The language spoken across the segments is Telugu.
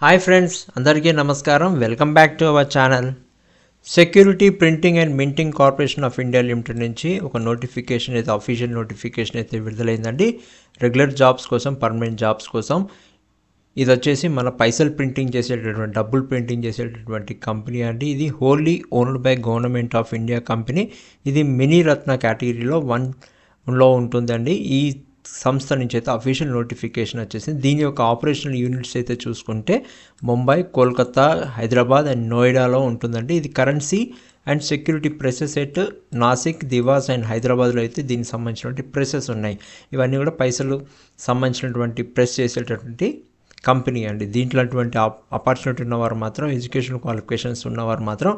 హాయ్ ఫ్రెండ్స్, అందరికీ నమస్కారం. Welcome back to our channel. Security printing and minting corporation of India limited నుంచి ఒక నోటిఫికేషన్ అయితే అఫీషియల్ నోటిఫికేషన్ అయితే విడుదలైందండి. రెగ్యులర్ జాబ్స్ కోసం, పర్మనెంట్ జాబ్స్ కోసం. ఇది వచ్చేసి మన పైసలు ప్రింటింగ్ చేసేటటువంటి, డబ్బులు ప్రింటింగ్ చేసేటటువంటి కంపెనీ అండి. ఇది wholly owned by government of India company. ఇది మినీ రత్న కేటగిరీలో 1లో ఉంటుందండి. ఈ సంస్థ నుంచి అయితే అఫీషియల్ నోటిఫికేషన్ వచ్చేసింది. దీని యొక్క ఆపరేషనల్ యూనిట్స్ అయితే చూసుకుంటే ముంబై, కోల్కతా, హైదరాబాద్ అండ్ నోయిడాలో ఉంటుందండి. ఇది currency and security presses at Nashik, Dewas and హైదరాబాద్లో అయితే దీనికి సంబంధించినటువంటి ప్రెసెస్ ఉన్నాయి. ఇవన్నీ కూడా పైసలు సంబంధించినటువంటి ప్రెస్ చేసేటటువంటి కంపెనీ అండి. దీంట్లో అటువంటి ఆపర్చునిటీ ఉన్నవారు మాత్రం, ఎడ్యుకేషన్ క్వాలిఫికేషన్స్ ఉన్నవారు మాత్రం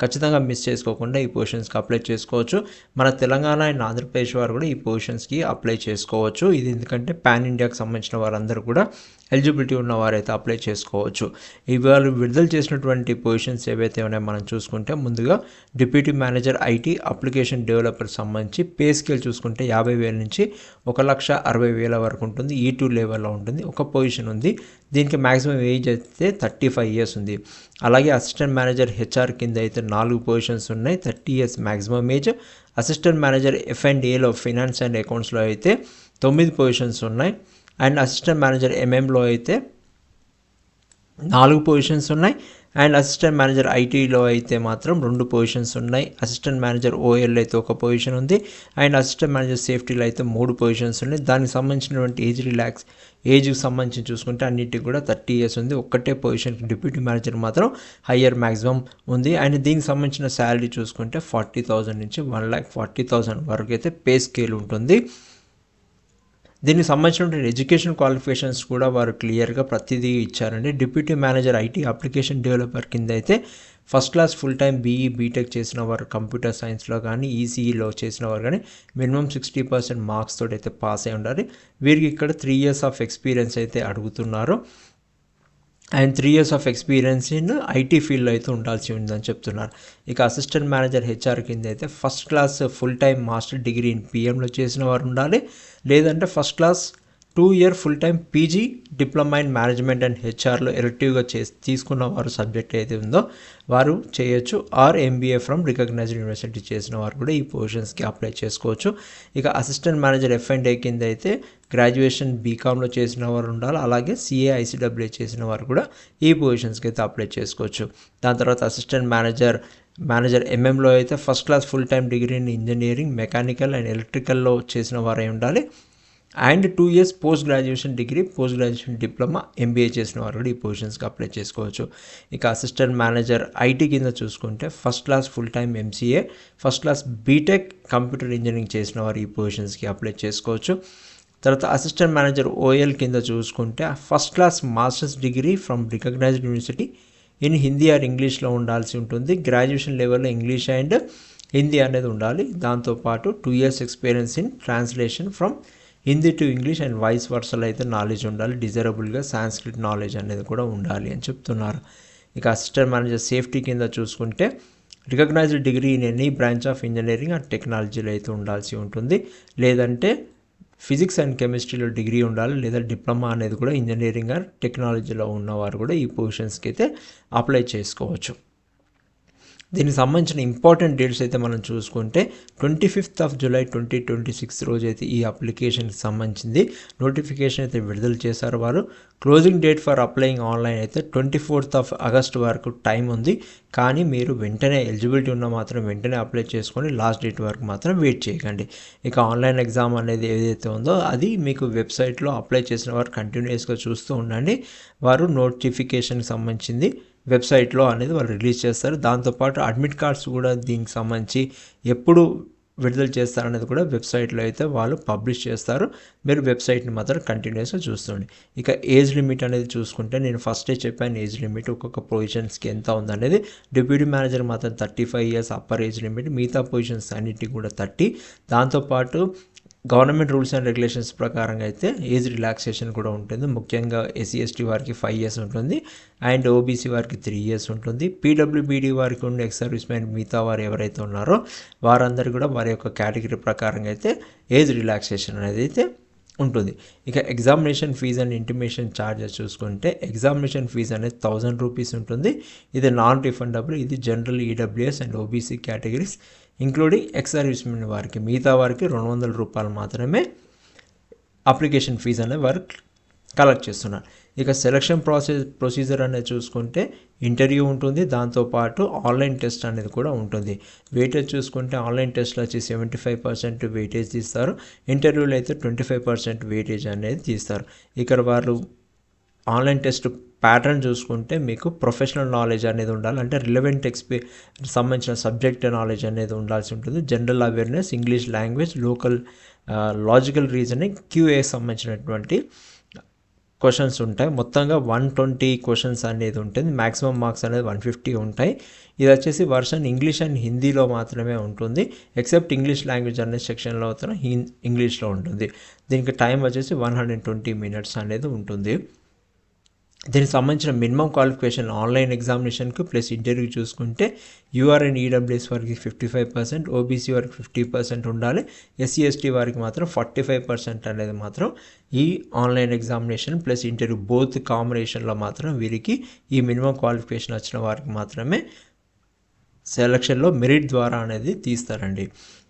ఖచ్చితంగా మిస్ చేసుకోకుండా ఈ పొజిషన్స్కి అప్లై చేసుకోవచ్చు. మన తెలంగాణ అండ్ ఆంధ్రప్రదేశ్ వారు కూడా ఈ పొజిషన్స్కి అప్లై చేసుకోవచ్చు. ఇది ఎందుకంటే పాన్ ఇండియాకి సంబంధించిన వారందరూ కూడా ఎలిజిబిలిటీ ఉన్నవారైతే అప్లై చేసుకోవచ్చు. ఇవాళ విడుదల చేసినటువంటి పొజిషన్స్ ఏవైతే ఉన్నాయో మనం చూసుకుంటే, ముందుగా deputy manager IT application developer సంబంధించి పే స్కేల్ చూసుకుంటే 50,000 నుంచి 1,60,000 వరకు ఉంటుంది. E2 లెవెల్లో ఉంటుంది. ఒక పొజిషన్ ఉంది. దీనికి మ్యాక్సిమం ఏజ్ అయితే 35 years ఉంది. అలాగే అసిస్టెంట్ మేనేజర్ హెచ్ఆర్ కింద అయితే 4 పొజిషన్స్ ఉన్నాయి. 30 years మ్యాక్సిమం ఏజ్. అసిస్టెంట్ మేనేజర్ F&Aలో ఫైనాన్స్ అండ్ అకౌంట్స్లో అయితే 9 పొజిషన్స్ ఉన్నాయి. అండ్ అసిస్టెంట్ మేనేజర్ ఎంఎంలో అయితే 4 పొజిషన్స్ ఉన్నాయి. అండ్ అసిస్టెంట్ మేనేజర్ ఐటీలో అయితే మాత్రం 2 పొజిషన్స్ ఉన్నాయి. అసిస్టెంట్ మేనేజర్ ఓఎల్ అయితే 1 పొజిషన్ ఉంది. అండ్ అసిస్టెంట్ మేనేజర్ సేఫ్టీలో అయితే 3 పొజిషన్స్ ఉన్నాయి. దానికి సంబంధించినటువంటి ఏజ్కి సంబంధించి చూసుకుంటే అన్నిటికి కూడా 30 years ఉంది. ఒక్కటే పొజిషన్ డిప్యూటీ మేనేజర్ మాత్రం హయ్యర్ మ్యాక్సిమం ఉంది. అండ్ దీనికి సంబంధించిన శాలరీ చూసుకుంటే 40,000 నుంచి 1,40,000 వరకు అయితే పే స్కేల్ ఉంటుంది. దీనికి సంబంధించినటువంటి ఎడ్యుకేషన్ క్వాలిఫికేషన్స్ కూడా వారు క్లియర్గా ప్రతిదీ ఇచ్చారండి. Deputy manager IT application developer కింద అయితే first class full time BE BTech చేసిన వారు, కంప్యూటర్ సైన్స్లో కానీ ఈసీఈలో చేసిన వారు కానీ మినిమం 60% మార్క్స్ తోటి అయితే పాస్ అయి ఉండాలి. వీరికి ఇక్కడ 3 years ఆఫ్ ఎక్స్పీరియన్స్ అయితే అడుగుతున్నారు. And 3 years of experience in IT ఫీల్డ్లో అయితే ఉండాల్సి ఉందని చెప్తున్నారు. ఇక అసిస్టెంట్ మేనేజర్ హెచ్ఆర్ కింద అయితే first class full time master degree in పిఎంలో చేసిన వారు ఉండాలి. లేదంటే first class 2 year full time PG diploma in management and హెచ్ఆర్లో ఎలెక్టివ్గా తీసుకున్న వారు సబ్జెక్ట్ ఏది ఉందో వారు చేయొచ్చు. Or MBA from recognised university చేసిన వారు కూడా ఈ పొజిషన్స్కి అప్లై చేసుకోవచ్చు. ఇక అసిస్టెంట్ మేనేజర్ F&A కింద అయితే గ్రాడ్యుయేషన్ బీకామ్లో చేసిన వారు ఉండాలి. అలాగే CA ICAA చేసిన వారు కూడా ఈ పొజిషన్స్కి అయితే అప్లై చేసుకోవచ్చు. దాని తర్వాత అసిస్టెంట్ మేనేజర్ ఎంఎంలో అయితే first class full time degree in engineering, mechanical and ఎలక్ట్రికల్లో చేసిన వారే ఉండాలి. And 2 years post graduation degree, post graduation diploma, MBA చేసిన వారు కూడా ఈ పొజిషన్స్కి అప్లై చేసుకోవచ్చు. ఇక అసిస్టెంట్ మేనేజర్ ఐటీ కింద చూసుకుంటే first class full time MCA, first class BTech computer engineering చేసిన వారు ఈ పొజిషన్స్కి అప్లై చేసుకోవచ్చు. తర్వాత అసిస్టెంట్ మేనేజర్ ఓఎల్ కింద చూసుకుంటే first class masters degree from recognised university in Hindi or ఇంగ్లీష్లో ఉండాల్సి ఉంటుంది. గ్రాడ్యుయేషన్ లెవెల్లో ఇంగ్లీష్ అండ్ హిందీ అనేది ఉండాలి. దాంతోపాటు 2 years experience in translation from Hindi to English and vice వర్సలో అయితే నాలెడ్జ్ ఉండాలి. డిజైరబుల్గా సాంస్క్రిట్ నాలెడ్జ్ అనేది కూడా ఉండాలి అని చెప్తున్నారు. ఇక అసిస్టెంట్ మేనేజర్ సేఫ్టీ కింద చూసుకుంటే recognised degree in any branch of engineering and టెక్నాలజీలో అయితే ఉండాల్సి ఉంటుంది. లేదంటే ఫిజిక్స్ అండ్ కెమిస్ట్రీలో డిగ్రీ ఉండాలి. లేదా డిప్లొమా అనేది కూడా ఇంజనీరింగ్ ఆర్ టెక్నాలజీలో ఉన్నవారు కూడా ఈ పొజిషన్స్కి అయితే అప్లై చేసుకోవచ్చు. దీనికి సంబంధించిన ఇంపార్టెంట్ డేట్స్ అయితే మనం చూసుకుంటే 25th July 2026 రోజు అయితే ఈ అప్లికేషన్కి సంబంధించింది నోటిఫికేషన్ అయితే విడుదల చేశారు వారు. Closing date for applying online అయితే 24th August వరకు టైం ఉంది. కానీ మీరు వెంటనే ఎలిజిబిలిటీ ఉన్న మాత్రం వెంటనే అప్లై చేసుకొని లాస్ట్ డేట్ వరకు మాత్రం వెయిట్ చేయకండి. ఇక ఆన్లైన్ ఎగ్జామ్ అనేది ఏదైతే ఉందో అది మీకు వెబ్సైట్లో అప్లై చేసిన వారు కంటిన్యూస్గా చూస్తూ ఉండండి. వారు నోటిఫికేషన్కి సంబంధించింది వెబ్సైట్లో అనేది వాళ్ళు రిలీజ్ చేస్తారు. దాంతోపాటు అడ్మిట్ కార్డ్స్ కూడా దీనికి సంబంధించి ఎప్పుడు విడుదల చేస్తారనేది కూడా వెబ్సైట్లో అయితే వాళ్ళు పబ్లిష్ చేస్తారు. మీరు వెబ్సైట్ని మాత్రం కంటిన్యూస్గా చూస్తుండండి. ఇక ఏజ్ లిమిట్ అనేది చూసుకుంటే నేను ఫస్టే చెప్పాను ఏజ్ లిమిట్ ఒక్కొక్క పొజిషన్స్కి ఎంత ఉందనేది. డిప్యూటీ మేనేజర్ మాత్రం 35 years అప్పర్ ఏజ్ లిమిట్, మిగతా పొజిషన్స్ అన్నిటికీ కూడా 30. దాంతోపాటు గవర్నమెంట్ రూల్స్ అండ్ రెగ్యులేషన్స్ ప్రకారంగా అయితే ఏజ్ రిలాక్సేషన్ కూడా ఉంటుంది. ముఖ్యంగా SC/ST వారికి 5 years ఉంటుంది. అండ్ OBC వారికి 3 years ఉంటుంది. PWBD వారికి ఉండే ఎక్స్ సర్వీస్ మ్యాన్ మిగతా వారు ఎవరైతే ఉన్నారో వారందరూ కూడా వారి యొక్క కేటగిరీ ప్రకారంగా అయితే ఏజ్ రిలాక్సేషన్ అనేది అయితే ఉంటుంది. ఇక examination fee and intimation charges చూసుకుంటే ఎగ్జామినేషన్ ఫీజ్ అనేది 1000 రూపీస్ ఉంటుంది. ఇది నాన్ రిఫండబుల్. ఇది general, EWS and OBC categories including ex servicemen వారికి. మిగతా వారికి 200 రూపాయలు మాత్రమే అప్లికేషన్ ఫీజ్ అనేది వారు కలెక్ట్ చేస్తున్నారు. ఇక సెలక్షన్ ప్రొసీజర్ అనేది చూసుకుంటే ఇంటర్వ్యూ ఉంటుంది, దాంతోపాటు ఆన్లైన్ టెస్ట్ అనేది కూడా ఉంటుంది. వెయిటేజ్ చూసుకుంటే ఆన్లైన్ టెస్ట్లో వచ్చి 75% వెయిటేజ్ తీస్తారు, ఇంటర్వ్యూలో అయితే 25% వెయిటేజ్ అనేది తీస్తారు. ఇక్కడ వారు ఆన్లైన్ టెస్ట్ ప్యాటర్న్ చూసుకుంటే మీకు ప్రొఫెషనల్ నాలెడ్జ్ అనేది ఉండాలి, అంటే రిలవెంట్ సంబంధించిన సబ్జెక్ట్ నాలెడ్జ్ అనేది ఉండాల్సి ఉంటుంది. General awareness, English language, local logical reasoning, QA సంబంధించినటువంటి క్వశ్చన్స్ ఉంటాయి. మొత్తంగా 120 క్వశ్చన్స్ అనేది ఉంటుంది. మ్యాక్సిమం మార్క్స్ అనేది 150 ఉంటాయి. ఇది వచ్చేసి వర్షన్ ఇంగ్లీష్ అండ్ హిందీలో మాత్రమే ఉంటుంది. ఎక్సెప్ట్ ఇంగ్లీష్ లాంగ్వేజ్ అనే సెక్షన్లో మాత్రం ఇంగ్లీష్లో ఉంటుంది. దీనికి టైం వచ్చేసి 120 మినిట్స్ అనేది ఉంటుంది. దీనికి సంబంధించిన మినిమం క్వాలిఫికేషన్ ఆన్లైన్ ఎగ్జామినేషన్కి ప్లస్ ఇంటర్వ్యూ చూసుకుంటే యూఆర్ అండ్ ఈడబ్ల్యూఎస్ వారికి 55%, ఓబీసీ వారికి 50% ఉండాలి. ఎస్సీ ఎస్టీ వారికి మాత్రం 45% అనేది మాత్రం ఈ online examination plus interview both కాంబినేషన్లో మాత్రం వీరికి ఈ మినిమం క్వాలిఫికేషన్ వచ్చిన వారికి మాత్రమే సెలక్షన్లో మెరిట్ ద్వారా అనేది తీస్తారండి.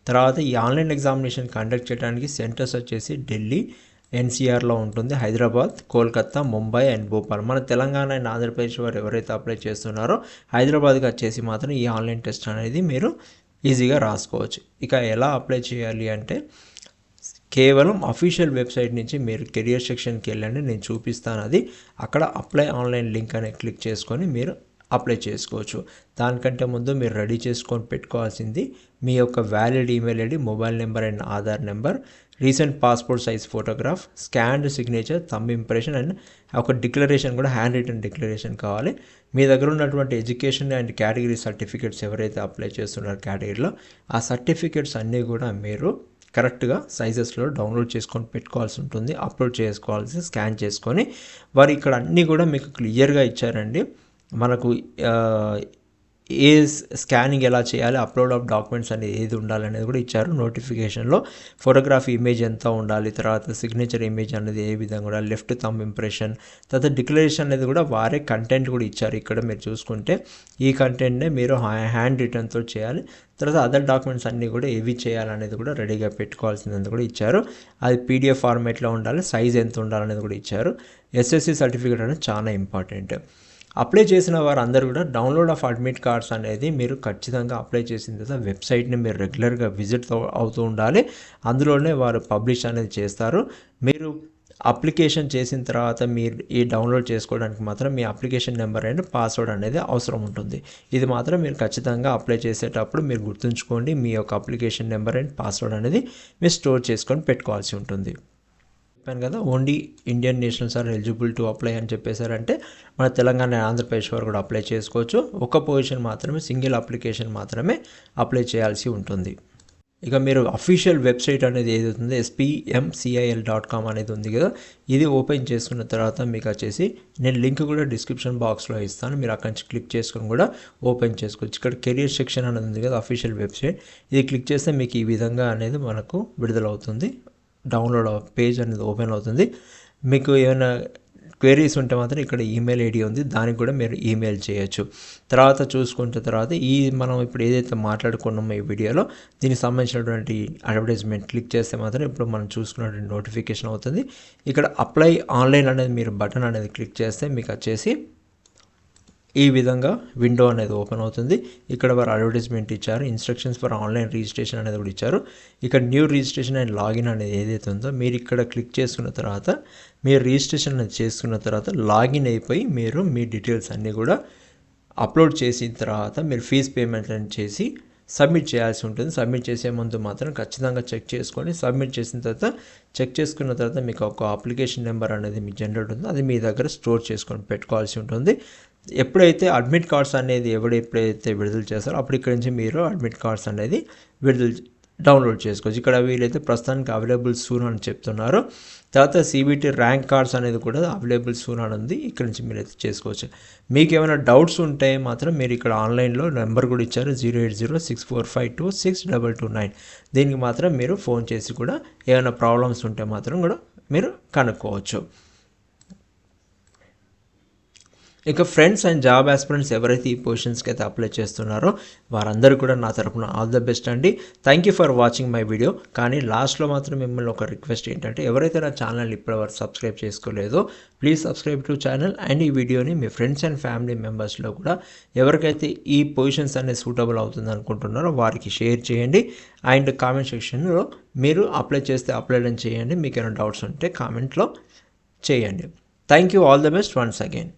తర్వాత ఈ ఆన్లైన్ ఎగ్జామినేషన్ కండక్ట్ చేయడానికి సెంటర్స్ వచ్చేసి ఢిల్లీ, ఎన్సీఆర్లో ఉంటుంది, హైదరాబాద్, కోల్కతా, ముంబై అండ్ భోపాల్. మన తెలంగాణ అండ్ ఆంధ్రప్రదేశ్ వారు ఎవరైతే అప్లై చేస్తున్నారో హైదరాబాద్కి వచ్చేసి మాత్రం ఈ ఆన్లైన్ టెస్ట్ అనేది మీరు ఈజీగా రాసుకోవచ్చు. ఇక ఎలా అప్లై చేయాలి అంటే కేవలం అఫీషియల్ వెబ్సైట్ నుంచి మీరు కెరియర్ సెక్షన్కి వెళ్ళండి, నేను చూపిస్తాను. అది అక్కడ అప్లై ఆన్లైన్ లింక్ అనేది క్లిక్ చేసుకొని మీరు అప్లై చేసుకోవచ్చు. దానికంటే ముందు మీరు రెడీ చేసుకొని పెట్టుకోవాల్సింది మీ యొక్క valid email ID, mobile number and Aadhaar number, recent passport size photograph, scanned signature, thumb impression and ఒక డిక్లరేషన్ కూడా, హ్యాండ్ రిటన్ డిక్లరేషన్ కావాలి. మీ దగ్గర ఉన్నటువంటి ఎడ్యుకేషన్ అండ్ కేటగిరీ సర్టిఫికేట్స్ ఎవరైతే అప్లై చేస్తున్నారో కేటగిరీలో ఆ సర్టిఫికేట్స్ అన్నీ కూడా మీరు కరెక్ట్గా సైజెస్లో డౌన్లోడ్ చేసుకొని పెట్టుకోవాల్సి ఉంటుంది, అప్లోడ్ చేసుకోవాల్సి, స్కాన్ చేసుకొని. వారు ఇక్కడ అన్నీ కూడా మీకు క్లియర్గా ఇచ్చారండి. మనకు ఏ స్కానింగ్ ఎలా చేయాలి, అప్లోడ్ ఆఫ్ డాక్యుమెంట్స్ అనేది ఏది ఉండాలనేది కూడా ఇచ్చారు నోటిఫికేషన్లో. ఫోటోగ్రఫీ ఇమేజ్ ఎంత ఉండాలి, తర్వాత సిగ్నేచర్ ఇమేజ్ అనేది ఏ విధంగా కూడా, లెఫ్ట్ థంబ్ ఇంప్రెషన్, తర్వాత డిక్లరేషన్ అనేది కూడా వారే కంటెంట్ కూడా ఇచ్చారు. ఇక్కడ మీరు చూసుకుంటే ఈ కంటెంట్నే మీరు హ్యాండ్ రిటర్న్తో చేయాలి. తర్వాత అదర్ డాక్యుమెంట్స్ అన్నీ కూడా ఏవి చేయాలనేది కూడా రెడీగా పెట్టుకోవాల్సింది కూడా ఇచ్చారు. అది పీడిఎఫ్ ఫార్మేట్లో ఉండాలి, సైజ్ ఎంత ఉండాలనేది కూడా ఇచ్చారు. ఎస్ఎస్సి సర్టిఫికేట్ అనేది చాలా ఇంపార్టెంట్. అప్లై చేసిన వారు అందరూ కూడా డౌన్లోడ్ ఆఫ్ అడ్మిట్ కార్డ్స్ అనేది మీరు ఖచ్చితంగా అప్లై చేసిన తర్వాత వెబ్సైట్ని మీరు రెగ్యులర్గా విజిట్ అవుతూ ఉండాలి. అందులోనే వారు పబ్లిష్ అనేది చేస్తారు. మీరు అప్లికేషన్ చేసిన తర్వాత మీరు ఈ డౌన్లోడ్ చేసుకోవడానికి మాత్రం మీ అప్లికేషన్ నెంబర్ అండ్ పాస్వర్డ్ అనేది అవసరం ఉంటుంది. ఇది మాత్రం మీరు ఖచ్చితంగా అప్లై చేసేటప్పుడు మీరు గుర్తుంచుకోండి. మీ యొక్క అప్లికేషన్ నెంబర్ అండ్ పాస్వర్డ్ అనేది మీరు స్టోర్ చేసుకొని పెట్టుకోవాల్సి ఉంటుంది. చెప్పాను కదా, only Indian nationals are eligible to apply అని చెప్పేశారంటే మన తెలంగాణ ఆంధ్రప్రదేశ్ వారు కూడా అప్లై చేసుకోవచ్చు. ఒక పొజిషన్ మాత్రమే, సింగిల్ అప్లికేషన్ మాత్రమే అప్లై చేయాల్సి ఉంటుంది. ఇక మీరు అఫీషియల్ వెబ్సైట్ అనేది ఏది ఉందో spmcil.com అనేది ఉంది కదా, ఇది ఓపెన్ చేసుకున్న తర్వాత మీకు వచ్చేసి నేను లింక్ కూడా డిస్క్రిప్షన్ బాక్స్లో ఇస్తాను, మీరు అక్కడి నుంచి క్లిక్ చేసుకొని కూడా ఓపెన్ చేసుకోవచ్చు. ఇక్కడ కెరియర్ సెక్షన్ అనేది ఉంది కదా అఫీషియల్ వెబ్సైట్, ఇది క్లిక్ చేస్తే మీకు ఈ విధంగా అనేది మనకు విడుదలవుతుంది. డౌన్లోడ్ పేజ్ అనేది ఓపెన్ అవుతుంది. మీకు ఏమైనా క్వెరీస్ ఉంటే మాత్రం ఇక్కడ ఈమెయిల్ ఐడి ఉంది, దానికి కూడా మీరు ఈమెయిల్ చేయొచ్చు. తర్వాత చూసుకుంటే తర్వాత మనం ఇప్పుడు ఏదైతే మాట్లాడుకున్నామో ఈ వీడియోలో దీనికి సంబంధించినటువంటి అడ్వర్టైజ్మెంట్ క్లిక్ చేస్తే మాత్రం ఇప్పుడు మనం చూసుకున్నటువంటి నోటిఫికేషన్ అవుతుంది. ఇక్కడ అప్లై ఆన్లైన్ అనేది మీరు బటన్ అనేది క్లిక్ చేస్తే మీకు వచ్చేసి ఈ విధంగా విండో అనేది ఓపెన్ అవుతుంది. ఇక్కడ వారు అడ్వర్టైజ్మెంట్ ఇచ్చారు, ఇన్స్ట్రక్షన్స్ ఫర్ ఆన్లైన్ రిజిస్ట్రేషన్ అనేది కూడా ఇచ్చారు. ఇక్కడ న్యూ రిజిస్ట్రేషన్ అండ్ లాగిన్ అనేది ఏదైతే ఉందో మీరు ఇక్కడ క్లిక్ చేసుకున్న తర్వాత మీరు రిజిస్ట్రేషన్ అనేది చేసుకున్న తర్వాత లాగిన్ అయిపోయి మీరు మీ డీటెయిల్స్ అన్నీ కూడా అప్లోడ్ చేసిన తర్వాత మీరు ఫీజ్ పేమెంట్ అనేది చేసి సబ్మిట్ చేయాల్సి ఉంటుంది. సబ్మిట్ చేసే ముందు మాత్రం ఖచ్చితంగా చెక్ చేసుకొని సబ్మిట్ చేసిన తర్వాత చెక్ చేసుకున్న తర్వాత మీకు ఒక అప్లికేషన్ నెంబర్ అనేది మీకు జనరేట్ ఉంటుంది, అది మీ దగ్గర స్టోర్ చేసుకొని పెట్టుకోవాల్సి ఉంటుంది. ఎప్పుడైతే అడ్మిట్ కార్డ్స్ అనేది ఎప్పుడైతే విడుదల చేస్తారో అప్పుడు ఇక్కడ నుంచి మీరు అడ్మిట్ కార్డ్స్ అనేది డౌన్లోడ్ చేసుకోవచ్చు. ఇక్కడ వీలైతే ప్రస్తుతానికి అవైలబుల్ సూన్ అని చెప్తున్నారు. తర్వాత CBT ర్యాంక్ కార్డ్స్ అనేది కూడా అవైలబుల్ సూన్ అని ఉంది. ఇక్కడ నుంచి మీరైతే చేసుకోవచ్చు. మీకు ఏమైనా డౌట్స్ ఉంటే మాత్రం మీరు ఇక్కడ ఆన్లైన్లో నెంబర్ కూడా ఇచ్చారు 08064526229. దీనికి మాత్రం మీరు ఫోన్ చేసి కూడా ఏమైనా ప్రాబ్లమ్స్ ఉంటే మాత్రం కూడా మీరు కనుక్కోవచ్చు. ఇక ఫ్రెండ్స్ అండ్ జాబ్ ఆస్పిరెంట్స్ ఎవరైతే ఈ పొజిషన్స్కి అయితే అప్లై చేస్తున్నారో వారందరూ కూడా నా తరపున ఆల్ ద బెస్ట్ అండి. Thank you for watching my video. కానీ లాస్ట్లో మాత్రం మిమ్మల్ని ఒక రిక్వెస్ట్ ఏంటంటే, ఎవరైతే నా ఛానల్ ఇప్పటివరకు సబ్స్క్రైబ్ చేసుకోలేదో please subscribe to channel and ఈ వీడియోని మీ ఫ్రెండ్స్ అండ్ ఫ్యామిలీ మెంబర్స్లో కూడా ఎవరికైతే ఈ పొజిషన్స్ అనేది సూటబుల్ అవుతుంది అనుకుంటున్నారో వారికి షేర్ చేయండి. అండ్ కామెంట్ సెక్షన్లో మీరు అప్లై చేస్తే అప్లై చేయండి. మీకు ఏమైనా డౌట్స్ ఉంటే కామెంట్లో చేయండి. Thank you. All the best once again.